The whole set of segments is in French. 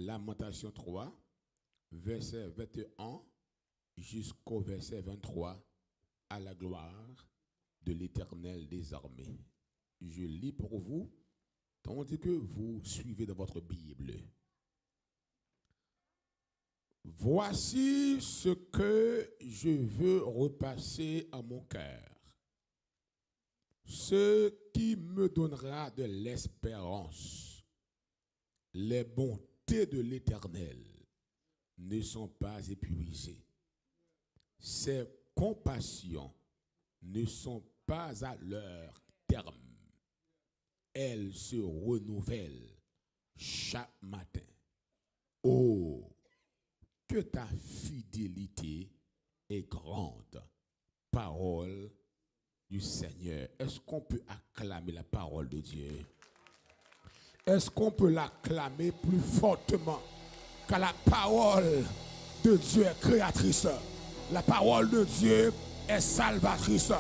Lamentation 3, verset 21 jusqu'au verset 23, à la gloire de l'Éternel des armées. Je lis pour vous, tandis que vous suivez dans votre Bible. Voici ce que je veux repasser à mon cœur, ce qui me donnera de l'espérance. Les bontés de l'Éternel ne sont pas épuisées. Ses compassions ne sont pas à leur terme. Elles se renouvellent chaque matin. Oh, que ta fidélité est grande. Parole du Seigneur. Est-ce qu'on peut acclamer la parole de Dieu? Est-ce qu'on peut l'acclamer plus fortement? Car la parole de Dieu est créatrice. La parole de Dieu est salvatrice.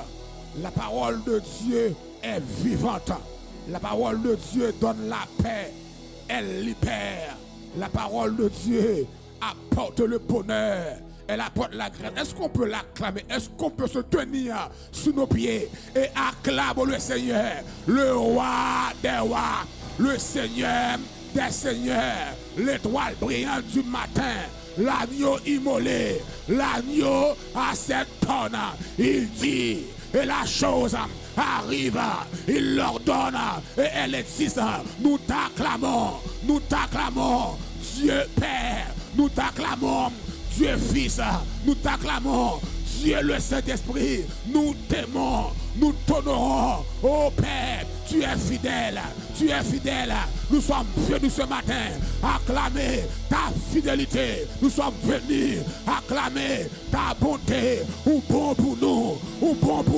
La parole de Dieu est vivante. La parole de Dieu donne la paix. Elle libère. La parole de Dieu apporte le bonheur. Elle apporte la grâce. Est-ce qu'on peut l'acclamer? Est-ce qu'on peut se tenir sous nos pieds et acclamer le Seigneur, le roi des rois, le Seigneur des seigneurs, l'étoile brillante du matin, l'agneau immolé, l'agneau à 7 tonnes. Il dit, et la chose arrive, il l'ordonne, et elle existe. Nous t'acclamons, Dieu Père, nous t'acclamons, Dieu Fils, nous t'acclamons, Dieu le Saint-Esprit, nous t'aimons, nous t'honorons. Oh Père, tu es fidèle, nous sommes venus ce matin acclamer ta fidélité, nous sommes venus acclamer ta bonté, ou bon pour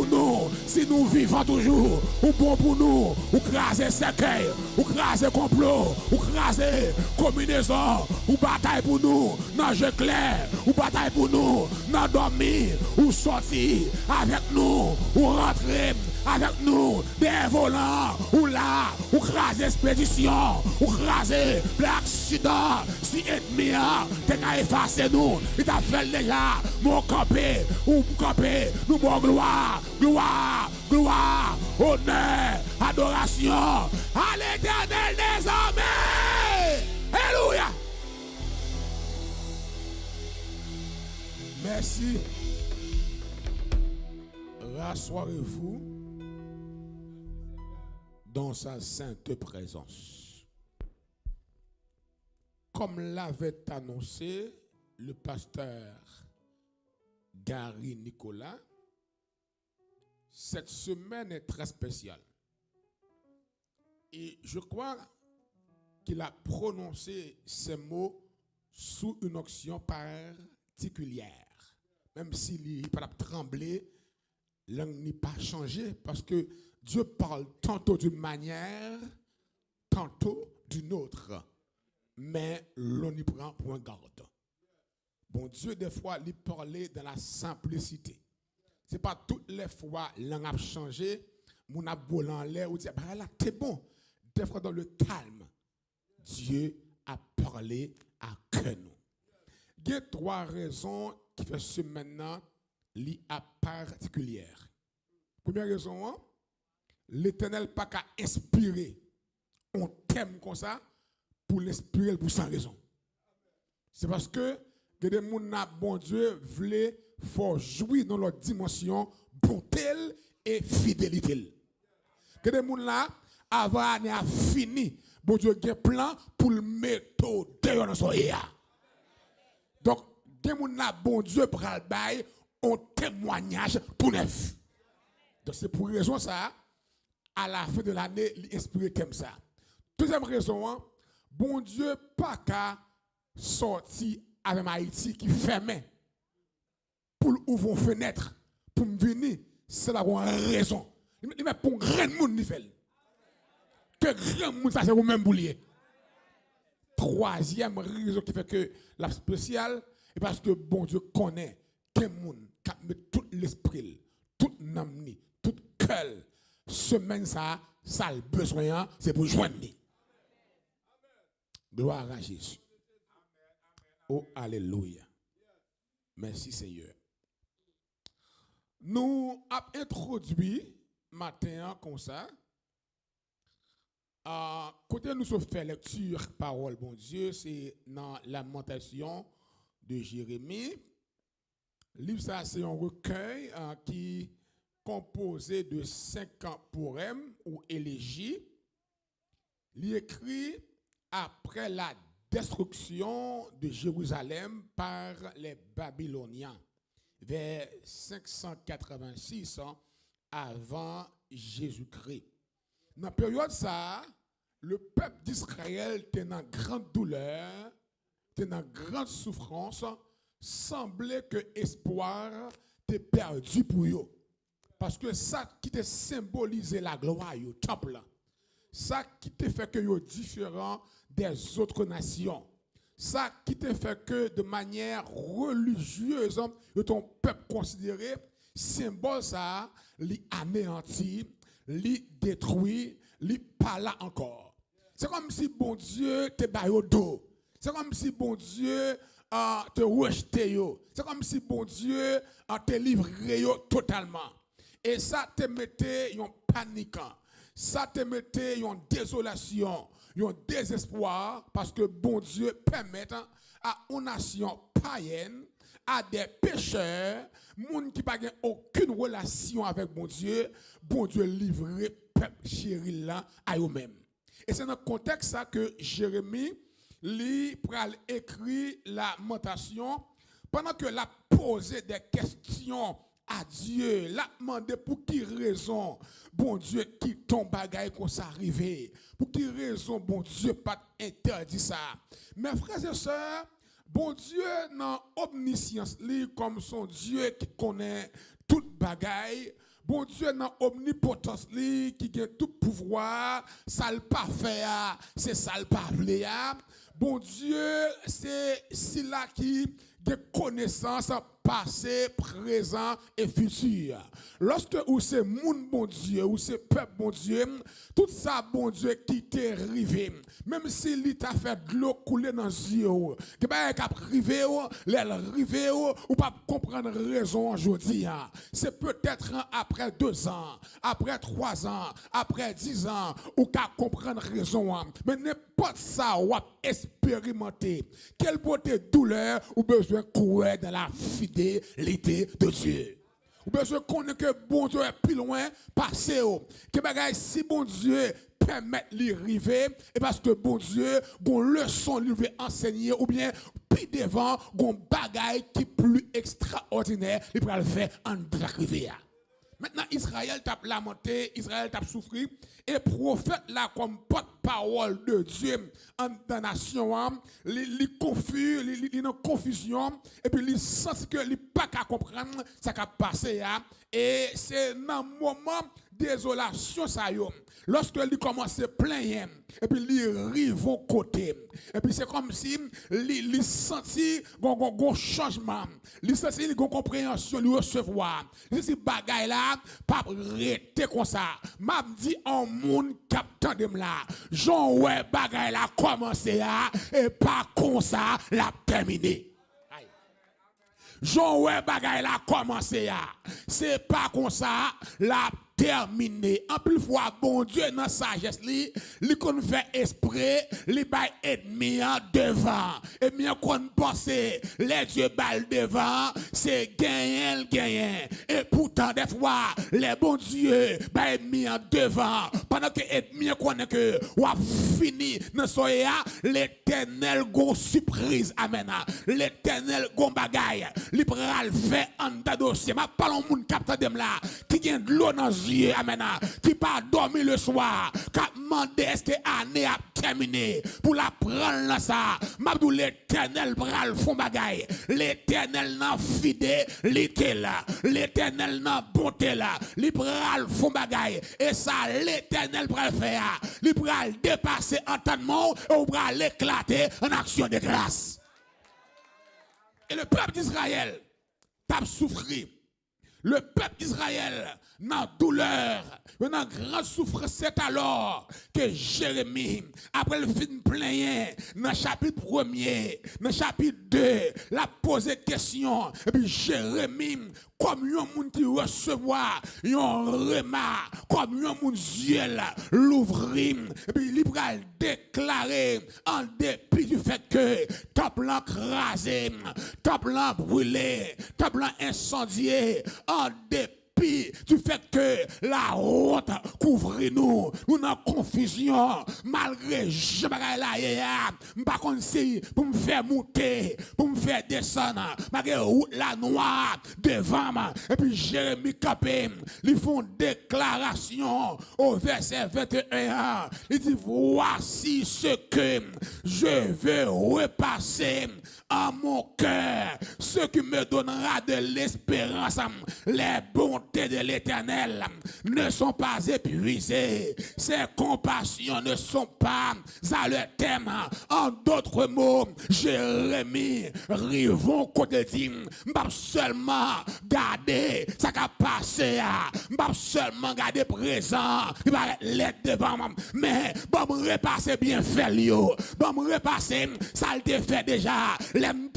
nous, si nous vivons toujours, ou bon pour nous, ou craser cercueil, ou craser complot, ou craser combinaison, ou bataille pour nous, dans jeu clair, ou bataille pour nous, dans dormir, ou sortir avec nous, ou rentrer avec nous, des volants, ou là, ou craser expédition, ou craser l'accident, si ennemi, t'es qu'à effacer nous, il t'a fait déjà, mon campé, ou campé, nous bon gloire, honneur, adoration, à l'Éternel des armées. Alléluia. Merci. Rasseoirez-vous dans sa sainte présence. Comme l'avait annoncé le pasteur Gary Nicolas, cette semaine est très spéciale. Et je crois qu'il a prononcé ces mots sous une onction particulière. Même s'il n'est pas tremblé, langue n'est pas changé parce que Dieu parle tantôt d'une manière, tantôt d'une autre. Mais l'on y prend point garde. Bon Dieu, des fois, il parlait dans la simplicité. Ce n'est pas toutes les fois l'on a changé, mon a volé en l'air ou dit, bah là, t'es bon. Des fois, dans le calme, Dieu a parlé à que nous. Il y a 3 raisons qui font ce maintenant li à particulière. Première raison, l'Éternel pas qu'à inspirer. On t'aime comme ça pour l'inspirer pour sans raison. C'est parce que des gens, bon Dieu, voulait faut jouir dans leur dimension bonté et fidélité. Que des gens là, avant l'année a fini, bon Dieu a un plan pour le mettre dehors dans son état. Donc, des gens là, bon Dieu, pour le bail, on témoignage tout neuf. Donc, c'est pour raison ça, à la fin de l'année, il inspire comme ça. Deuxième raison, bon Dieu, pas qu'à sortir avec Haïti qui fermait pour ouvrir une fenêtre, pour me venir, c'est la bonne raison. Il met pour grand monde il fait. Que grand monde ça c'est vous même boulier. Troisième raison qui fait que la spéciale est parce que bon Dieu connaît que monde qui met tout l'esprit, tout l'âme, tout cœur. Semaine ça le besoin c'est pour joindre. Gloire à Jésus. Oh, alléluia. Merci Seigneur. Nous avons introduit matin comme ça. Côté nous avons fait lecture parole bon Dieu, c'est dans Lamentation de Jérémie. Livre ça c'est un recueil qui composé de 5 poèmes ou élégies. Il écrit après la destruction de Jérusalem par les Babyloniens vers 586 avant Jésus-Christ. Dans la période ça, le peuple d'Israël était dans grande douleur, était dans grande souffrance, semblait que l'espoir était perdu pour eux. Parce que ça qui te symbolisait la gloire, le temple, ça qui te fait que vous différent des autres nations, ça qui te fait que de manière religieuse, ton peuple considéré, symbole ça, li anéanti, li détruit, li pas là encore. C'est comme si bon Dieu te baille au dos. C'est comme si bon Dieu te rejeté. C'est comme si bon Dieu te livré totalement. Et ça te mettait en panique. Ça te mettait en désolation, en désespoir, parce que bon Dieu permet à une nation païenne, à des pécheurs, gens qui n'ont aucune relation avec bon Dieu livrer peuple chéri là à eux-mêmes. Et c'est dans le contexte ça que Jérémie écrit la Lamentation pendant que l'a posé des questions à Dieu, l'a demandé pour qui raison bon Dieu qui ton bagaille qu'on s'arrive, pour qui raison bon Dieu pas interdit ça. Mes frères et sœurs, bon Dieu dans omniscience comme son Dieu qui connaît toute bagaille. Bon Dieu dans omnipotence qui a tout pouvoir, ça le pas fait, c'est ça le pas vle. Bon Dieu, c'est là qui a connaissance passé, présent et futur. Lorsque ou c'est moun bon Dieu, ou c'est peuple bon Dieu, tout ça bon Dieu qui t'est arrivé, même si il t'a fait de l'eau couler dans les yeux, que bah qu'à privé ou pas comprendre raison aujourd'hui. C'est peut-être après 2 ans, après 3 ans, après 10 ans, ou qu'à comprendre raison. Mais n'importe ça ou expérimenter. Quelle beauté douleur ou besoin courir dans la fidélité de Dieu. Ou besoin connaître que bon Dieu est plus loin passé. Que bagaille si bon Dieu permet d'y arriver et parce que bon Dieu gon leçon lui veut enseigner ou bien puis devant gon bagaille qui plus extraordinaire il peut le faire en arriver. Maintenant, Israël t'a lamenté, Israël t'a souffert, et prophète là comme porte-parole de Dieu en la nation, il confus, il en confusion, et puis il sent que il pas qu'à comprendre ça qui a passé, et c'est dans un moment de désolation ça y est. Lorsque il commence à plaindre, et puis il arrive au côté, et puis c'est comme si il sentit un changement, il sentit une compréhension, il recevoir. Si bagaille là, pas rester comme ça. M'a dit en monde captant de là. Jean ouais bagaille là commencé et pas comme ça l'a terminé. Jean ouais bagaille là commencé c'est pas comme ça l'a terminé. En plus fois bon Dieu dans sagesse li qu'on fait esprit li bay ennemi devant et bien qu'on pense les dieux bal devant c'est gagner et pourtant des fois les bons dieux bay ennemi devant pendant que ennemi connaît que ou a fini dans soya l'Éternel gon surprise amen l'Éternel gon bagaille li pral fait en ta dossier m'a parlons moun capteur dem là qui gagne de l'eau dans yeux amen qui pas dormi le soir qui demandé est-ce que année a terminé pour la prendre là ça m'a dit l'Éternel pral fond bagaille l'Éternel nan fidélité là l'Éternel nan bonté là li pral fond bagaille et ça l'Éternel pral faire li pral dépasser entendement et ou pral éclater en action de grâce. Et le peuple d'Israël t'a souffert. Le peuple d'Israël, dans douleur, dans grande souffrance, c'est alors que Jérémie, après le film plein, dans le chapitre 1er, dans le chapitre 2, l'a posé question. Et puis Jérémie, comme un monde qui recevoir un remas, comme un monde ciel l'ouvrir, et puis il va déclarer en dépit du fait que top blanc crasé, top blanc brûlé, top blanc incendié, en dépit du fait que la honte couvre nous, nous dans confusion, malgré je ne pas si pour me faire monter, pour me faire descendre, malgré la noire devant moi, et puis Jérémie Capé, ils font déclaration au verset 21, il dit voici ce que je veux repasser en mon cœur, ce qui me donnera de l'espérance, les bontés de l'Éternel ne sont pas épuisées, ses compassions ne sont pas à leur terme. En d'autres mots, Jérémie, rivons côté dit, pas seulement garder ça qui a passé, pas seulement garder présent, il va l'être devant moi, mais bon me repasser bien fait Lio, bon me repasser ça le fait déjà, l'aime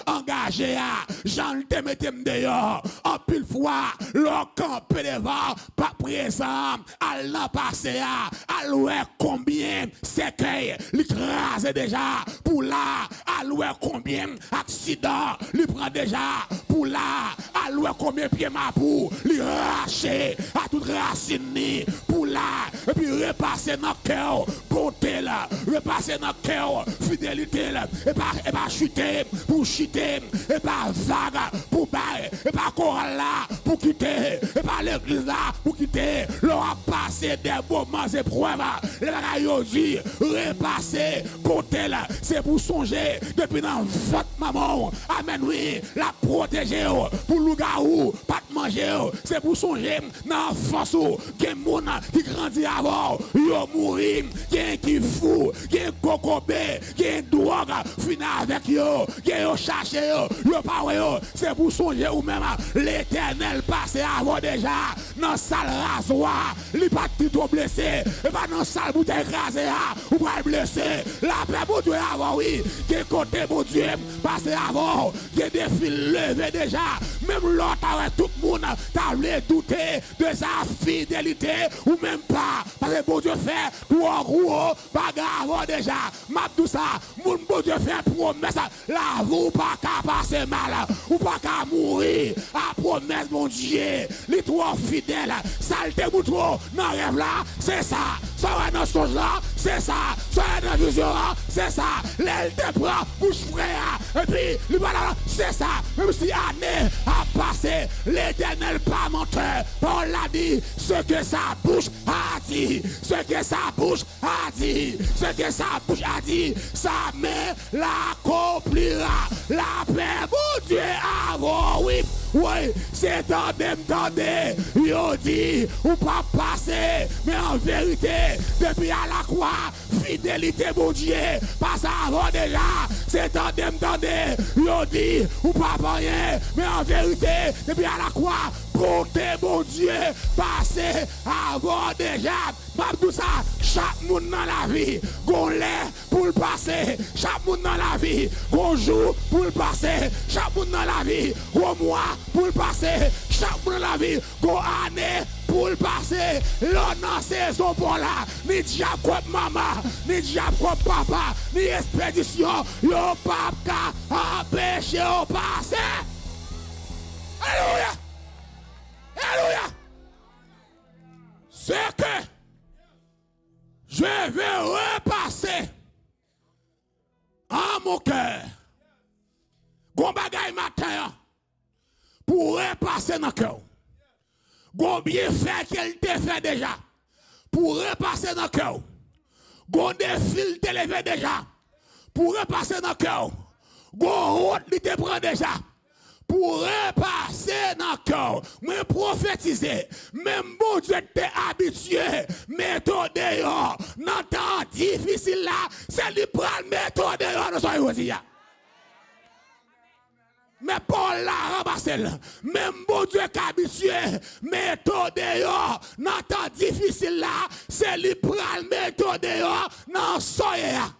engagé à Jean te mettait dehors en pile fois leur campé devant pas présent à l'an passé à louer combien séquelles l'écrase déjà pour là à louer combien accident lui prend déjà pour là à louer combien pieds ma pour lui racher à toute racine pour là et puis repasser dans cœur bonté là repasser dans cœur fidélité là et pas chuter pour chuter et pas vague pour bailler et pas chorale là pour quitter et pas l'église là pour quitter leur a passé des moments épreuves les bagailles dit repasser bonté là c'est pour songer depuis dans votre maman amen oui la protéger pour loup-garou pas de manger c'est pour songer dans force qui moun qui grandit avant yo mourir qui fou qui cocobé qui drogue fini avec yo qui yo cherché yo pas yo c'est pour songer ou même l'Éternel passé avant déjà dans salle rasoir li pas tout blessé et pas dans salle pour t'écraser ou pas blessé la paix pour Dieu avant oui qui côté pour Dieu passé avant qui défile levé déjà même l'autre avec tout le monde t'a douter de sa fidélité ou même pas parce que bon Dieu fait trois gros bagarre déjà m'a tout ça mon bon Dieu fait promesse la vous pas qu'à passer mal ou pas qu'à mourir à promesse mon Dieu les trois fidèles saleté pour trop dans rêve là c'est ça ça va dans songe là c'est ça ça va dans vision là c'est ça l'aile te prend bouche frère et puis le voilà c'est ça même si année a passé l'Éternel pas menteur on l'a dit ce que sa bouche a dit ce que sa bouche a dit ce que sa bouche a dit sa main l'accomplira la paix mon Dieu avant oui oui c'est tendez yo dit ou pas passer mais en vérité depuis à la croix fidélité mon Dieu passe avant déjà c'est tendez yo dit ou pas rien mais en vérité depuis à la croix bonté mon Dieu passer avant déjà pas tout ça chaque monde dans la vie gon l'air pour le passer chaque monde dans la vie gon jour pour le passer chaque monde dans la vie gon mois pour le passer chaque monde dans la vie gon année pour le passer l'on saison pour là ni diable comme maman ni diable comme papa ni expédition yo pas empêcher au passer alléluia alléluia c'est que je vais repasser en mon cœur. Gon bagay matin pour repasser dans le cœur. Gon bien fait qu'elle te fait déjà pour repasser dans le cœur. Gon défile te lever déjà pour repasser dans le cœur. Gon route li te prend déjà pour repasser dans le cœur, mais prophétiser, même bon Dieu t'es habitué, méthode dans temps difficile là, c'est lui prendre méthode dans son aussi. Mais Paul l'a ramassé. Même bon Dieu qui habitué, méthode dehors, dans temps difficile là, c'est lui pral méthode dehors, dans soye.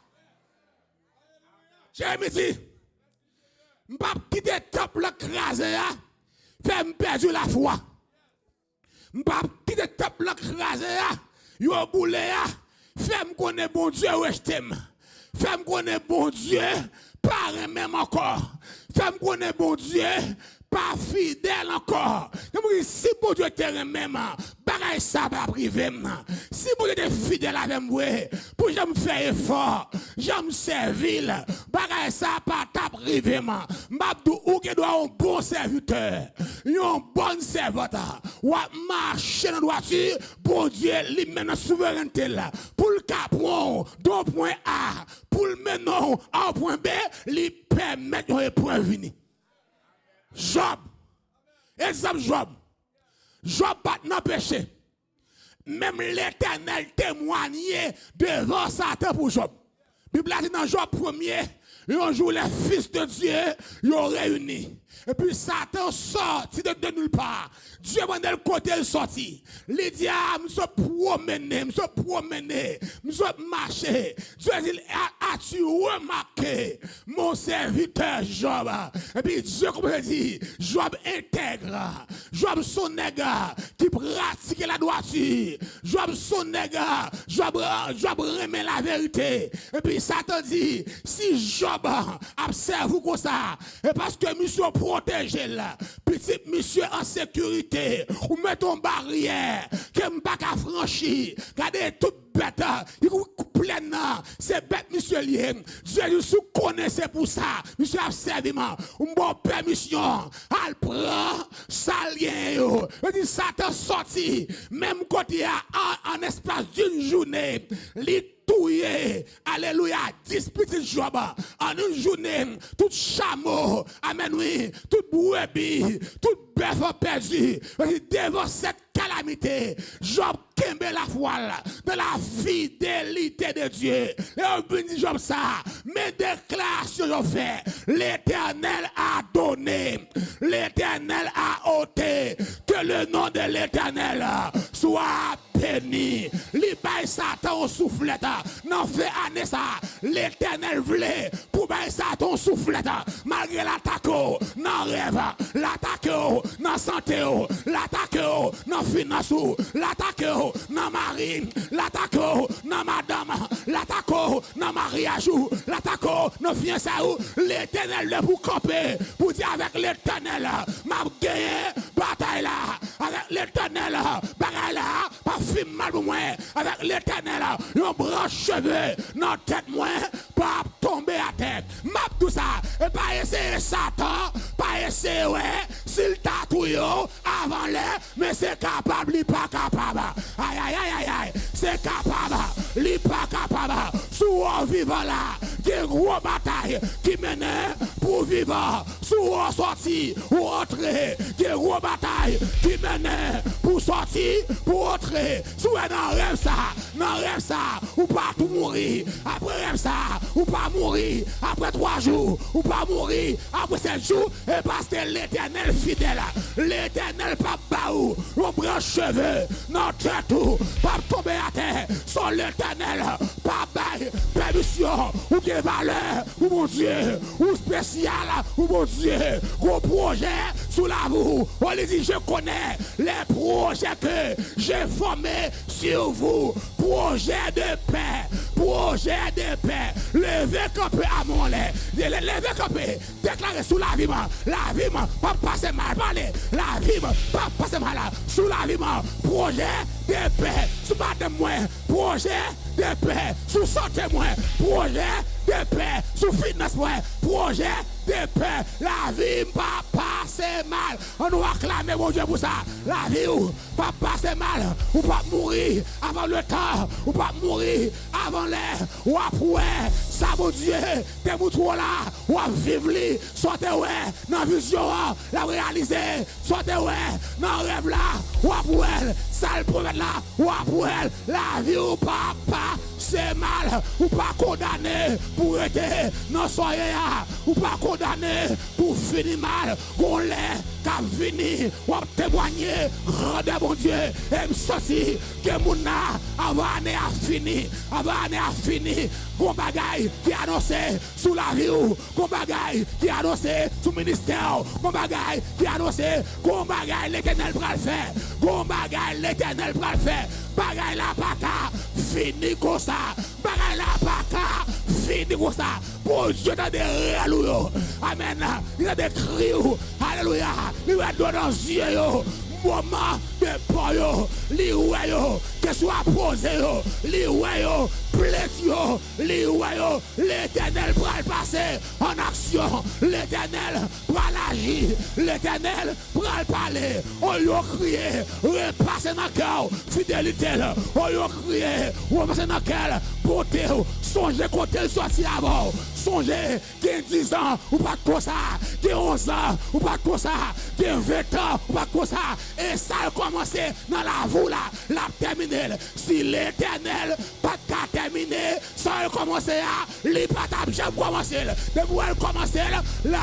J'ai dit, je ne vais pas quitter le temple crasé, fait me perdre la foi. Je ne vais pas quitter le temple crasé, yo boulé, fait me connaître bon Dieu où je t'aime. Fait me connaître bon Dieu, pas même encore. Fait me connaître bon Dieu, pas fidèle encore. Si bon Dieu était même, bagaille ça va priver. Si bon Dieu était fidèle avec moi, pour je me faire effort, je me servir, bagaille ça pas ta priver. M'abdou ou qui doit un bon serviteur, un bon serviteur, ou marcher dans droiture, bon Dieu lui met dans souveraineté là, pour le capron d'un point A, pour le mener à point B, lui permettre un point vini. Job. Exemple Job. Job bat dans péché. Même l'Éternel témoignait devant Satan pour Job. Bible dit dans Job 1er, un jour les fils de Dieu ils ont réuni. Et puis Satan sorti de nulle part. Dieu m'a dit le côté il sorti. Il dit je suis promené, je suis marché. Dieu dit as-tu remarqué mon serviteur Job? Et puis Dieu comme dit Job intègre. Job son nègre qui pratique la droiture. Job son nègre. Job remet la vérité. Et puis Satan dit si Job observe comme ça, et parce que monsieur protégé là, petit monsieur en sécurité, ou met ton barrière, que m'pas qu'à franchir, regardez toute bête, il pleine, c'est bête monsieur lié, Dieu nous connaissait pour ça, monsieur observement, ou bon permission, al prend, ça lien yo, il dit Satan sorti, même quand il y a en espace d'une journée, touye, alléluia, 10 petits Job, en une journée, tout chameau, amen oui, tout brebis, tout bœuf perdu, devant cette calamité, Job kembe la foi de la fidélité de Dieu. Et on dit Job ça, mes déclarations ont fait, l'Éternel a donné, l'Éternel a ôté, que le nom de l'Éternel soit béni. Li bay Satan au soufflette, n'en fait année ça, l'Éternel voulait pour bay Satan au soufflette, malgré l'attaque, n'en rêve, l'attaque, n'en santé, l'attaque, n'en finance, l'attaque, dans mari, l'attaque, dans madame, l'attaque, dans mariage, l'attaque, dans fiancé, l'Éternel le pour camper, pour dire avec l'Éternel, m'a gagné bataille là, avec l'Éternel, bagaille là, pas film mal pour moi, avec l'Éternel, un branche cheveux, dans tête moi, pas tomber à terre, m'a tout ça, et pas essayer Satan, pas essayer, ouais, s'il t'a tout avant l'air, mais c'est capable, il pas capable. Aïe, aïe, aïe, aïe, aïe, c'est capable, il pas capable. Sous vivant là, des gros batailles qui mènent pour vivre. Sous sortir ou entrer, des gros batailles qui mènent pour sortir, pour entrer. Sous un rêve ça, ou pas tout mourir. Après rêve ça, ou pas mourir. Après 3 jours, ou pas mourir. Après 7 jours, et parce que l'Éternel fidèle, l'Éternel pas baou, on prend cheveux, non tout, pas tomber à terre, sans l'Éternel, pas bail, permission, ou des valeurs, ou mon Dieu, ou spécial, ou mon Dieu, gros projet sous la vous. On lui dit, je connais les projets que j'ai formés sur vous, projet de paix, levez campé à mon lait, levez campé, déclarez sous la vie, pas passer mal, parler, la vie, pas passer mal, sous la vie, projet de paix, sous madame moi, projet de paix, sous santé moi, projet de paix, sous finance moi, projet de paix, la vie pas passer mal, on doit acclamer mon Dieu pour ça, la vie ou pas passer mal, ou pas mourir avant le temps, ou pas mourir avant l'air, ou après, ça mon Dieu, des moutons là, ou à vivre, sortez ouais, dans vision, la réaliser, sortez ouais, dans rêve là, ou après, ça le promet là, ou après, la vie ou pas, c'est mal, ou pas condamné pour aider, non soyez ou pas condamné pour tout finit mal, qu'on l'est, qu'a vini, ou témoigner, rendez bon Dieu, et m'soti, que mon avant année a fini, qu'on bagaille qui annoncé sous la vie, qu'on bagaille qui annoncé sous le ministère, qu'on bagaille qui annoncé, qu'on bagaille l'éternel pral faire, qu'on bagaille l'éternel pral faire, bagaille la pata, fini comme ça, bagaille la pata, fini comme ça, pour Dieu dans des alléluia, amen, il y a des cris, alléluia, il y a dans les yeux, moment de poyo, li wayo, que soit posé, li wayo, plaisio, li wayo, l'éternel va passer en action, l'éternel va agir, l'éternel va parler, on y a crié, repasser dans le cœur, fidélité, on y a crié, repasser dans le cœur, beauté, songez côté le sorti avant, songez, qui 10 ans, ou pas de ça, qui 11 ans, ou pas de ça, qui 20 ans, ou pas de ça, et ça a commencé dans la voie là, la terminée. Si l'éternel pas qu'à terminer, ça a commencé à, les patables, j'ai commencé, depuis elle commencé, la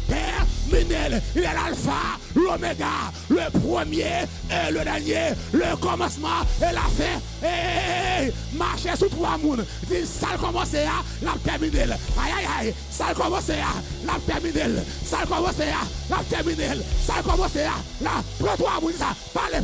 terminée. Il est l'alpha, l'oméga, le premier et le dernier, le commencement et la fin. Et marcher sous trois mounes. Ça a commencé à, la terminée. Aïe aïe aïe, ça a commencé à, la terminée. Ça a commencé à, la terminée. Ça a commencé à, la trois mounes. Parlez,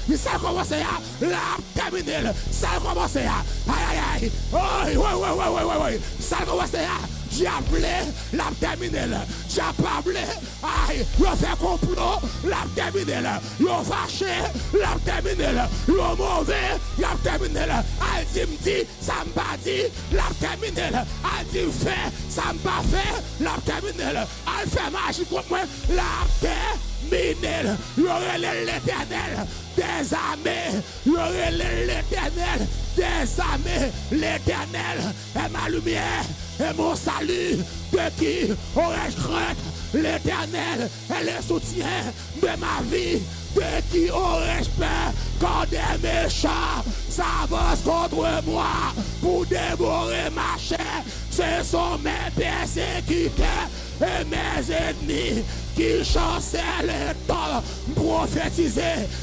mais ça a commencé à la terminée, ça a commencé à aïe aïe aïe, oui, ça a commencé à diablé, la terminée, diablé, aïe, le fait complot, la terminée, le fâché, la terminée, le mauvais, la terminée, aïe, dit, ça m'a dit, la terminée, aïe, dit fait, ça m'a fait, la terminée, aïe, fait marcher comme moi, la terminée. Il y aurait l'éternel des armées, il y aurait l'éternel des armées, l'éternel est ma lumière et mon salut, de qui aurais-je crainte, l'éternel est le soutien de ma vie, de qui aurais-je peur quand des méchants s'avancent contre moi pour dévorer ma chair, ce sont mes persécuteurs et mes ennemis qui chancellent le temps prophétiser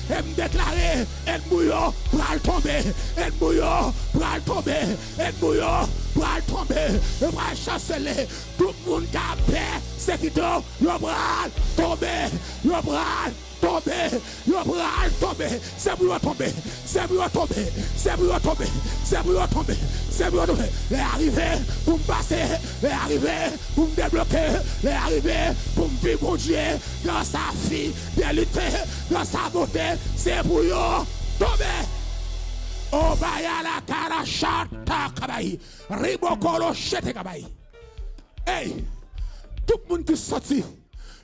et me déclarer et bouillon pral tomber, et bouillon pral tomber, et bouillon pral tomber, et pral chanceler tout le monde qui a paix, c'est qui tombe, le pral tomber, le pral tomber, le pral tomber, c'est pour tomber, c'est pour tomber, c'est pour tomber, c'est pour tomber, c'est pour tomber, les arrivées pour me passer, les arrivées pour me débloquer, les arrivées pour me vivre Dieu dans sa fidélité, dans sa beauté, c'est pour tomber. Oh, baya la cara chata kabayi, ribokolo chete kabayi. Hey, tout le monde qui sorti,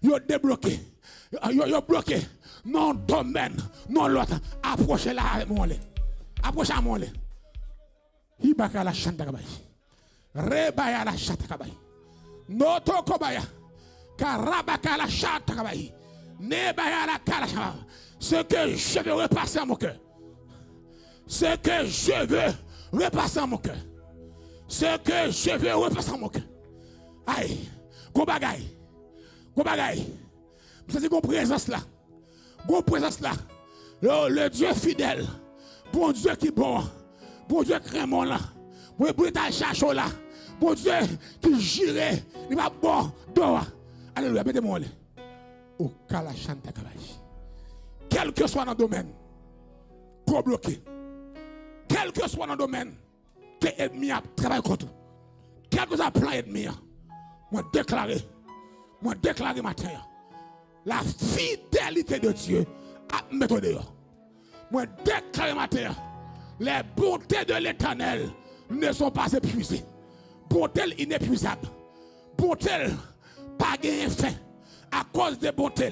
yo débloqué, yo bloqué, non domaine, non l'autre, approchez là avec moi, approchez à moi. Hibaka la chanta kabayi, rebaya la chata kabayi, noto kobaya. Karabaka chata kabayi. Nebaya la kala. Ce que je veux repasser à mon cœur. Ce que je veux repasser à mon cœur. Ce que je veux repasser à mon cœur. Aïe. Go bagay. Go bagay. Vous savez qu'on présence là. Go présence là. Le Dieu fidèle. Bon Dieu qui est bon. Bon Dieu qui est bon là. Bon Dieu qui cherche là. Bon Dieu qui gire. Il va bon. Dehors. Alléluia, mettez-moi là. Au Kalachanta Kabayi. Quel que soit dans le domaine, pour bloquer. Quel que soit dans le domaine, que l'ennemi a travaillé contre. Quel que soit le plan ennemi, moi déclarer matin, la fidélité de Dieu à mettre dehors. Moi déclarer matin, les bontés de l'Éternel ne sont pas épuisées. Bonté inépuisable. Bonté pas gagné fin à cause de bonté,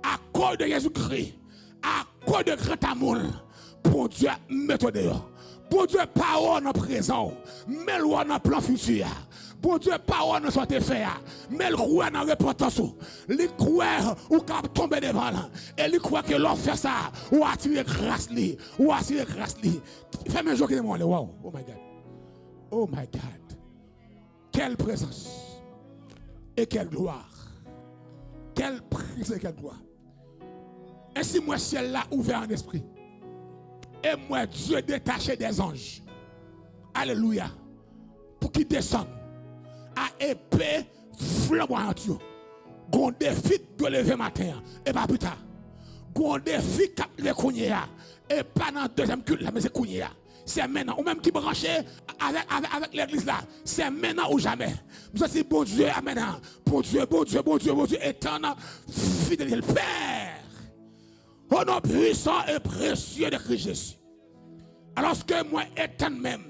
à cause de Jésus-Christ, à cause de grand amour. Pour Dieu, mets-toi dehors. Pour Dieu, parole en présent, mais le en plan futur. Pour Dieu, parole en soit fait, mais le roi en repentance. Les croire ou cap tomber devant là. Et les croire que l'on fait ça, ou attirer grâce li, ou attirer grâce li. Fais mes jours qui demandent, wow, oh my God. Oh my God. Quelle présence. Et quelle gloire. quelle prise et quelle gloire. Ainsi, moi, ciel là ouvert en esprit. Et moi, Dieu détaché des anges. Alléluia. Pour qu'ils descendent à épée flamboyante. Gon défi de lever matin. Et pas plus tard. Gon défi cap le kounya. Et pas dans le deuxième culte là, mais c'est kounya. C'est maintenant. Ou même qui branché avec l'église là. C'est maintenant ou jamais. Nous sommes bon Dieu, amen. Bon Dieu, bon Dieu, bon Dieu, bon Dieu, éternel, fidèle le Père. Au nom puissant et précieux de Christ Jésus. Alors que moi, éternel même,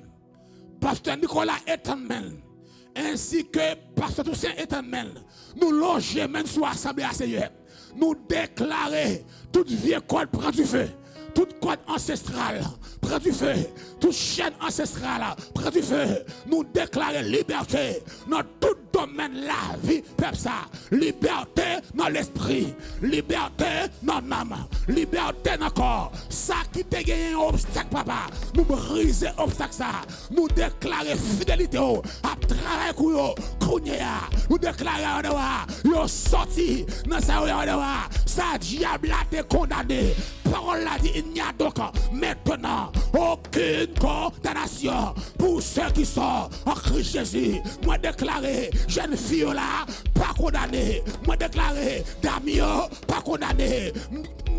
Pasteur Nicolas éternel, ainsi que Pasteur Toussaint éternel, nous loger même sur l'Assemblée à Seigneur. Nous déclarer toute vieille code prend du feu. Toute code ancestrale prend du feu. Toute chaîne ancestrale prend du feu. Nous déclarer liberté dans tout domaine de la vie, peuple ça. Liberté dans l'esprit. Liberté dans l'âme. Liberté dans le corps. Ça qui te gagne un obstacle, papa. Nous briser l'obstacle ça. Nous déclarer fidélité à travers nous déclarer yo sorti dans sa diable a été condamné. Parole a dit il n'y a donc maintenant aucune condamnation pour ceux qui sont en Christ Jésus. Moi déclaré jeune fille là pas condamné. Moi déclaré Damien pas condamné.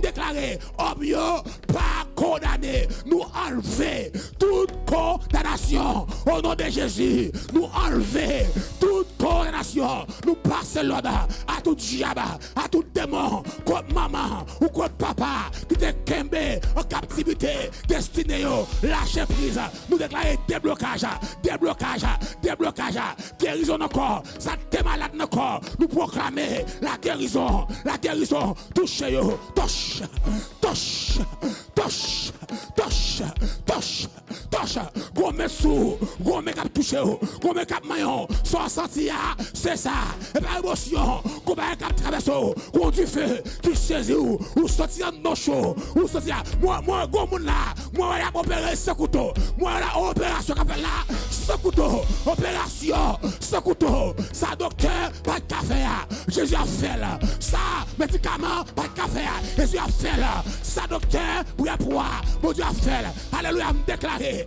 Déclaré homme pas condamné. Nous enlever toute condamnation au nom de Jésus. Nous enlever toute condamnation. Nous passer l'ordre à tout diable, à tout démon, comme maman ou comme papa qui te kembe en captivité, destiné lâcher prise. Nous déclarer déblocage, déblocage, déblocage, guérison encore. Ça t'es malade encore. Nous proclamer la guérison, touchez yo, touche, touche, touche, touche, touche, touche. Gomme sous, gomme cap touché, gomme cap maillon, soit senti c'est ça. Et pas émotion, gomme cap traverse, gomme du feu, qui saisit ou sortir de nos chaud, ou sortir. Moi, gomme là, moi, il a opéré ce couteau, moi, la opération qu'a fait là, ce couteau, opération, ce couteau, ça docteur, pas de café, Jésus a fait là, ça, médicament, pas de café, Jésus a fait là, ça docteur, pour y pouvoir, bon Dieu a fait là, alléluia, me déclarer,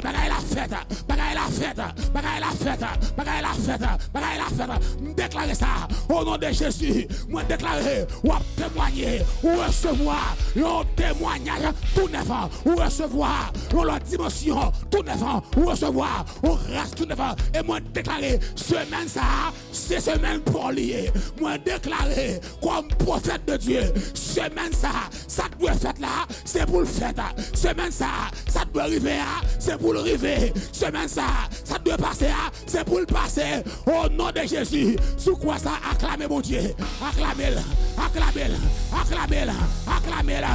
bagaille la fête, bagaille la fête, bagaille la fête, bagaille la fête, bagaille la fête, me déclarer ça, au nom de Jésus, moi déclarer, ou témoigner, ou recevoir, un témoignage tout neuf, ou recevoir, une dimension tout neuf, ou recevoir, un reste tout neuf, et moi déclarer, semaine ça, c'est semaine pour lier, moi déclarer, comme prophète de Dieu, semaine ça doit faire là, c'est pour le faire, semaine ça doit arriver, c'est pour le arriver, semaine ça doit passer, c'est pour le passer, au nom de Jésus, sous quoi ça, acclamez mon Dieu, acclamez-le, acclamez-le, acclamez-le, acclamez-le,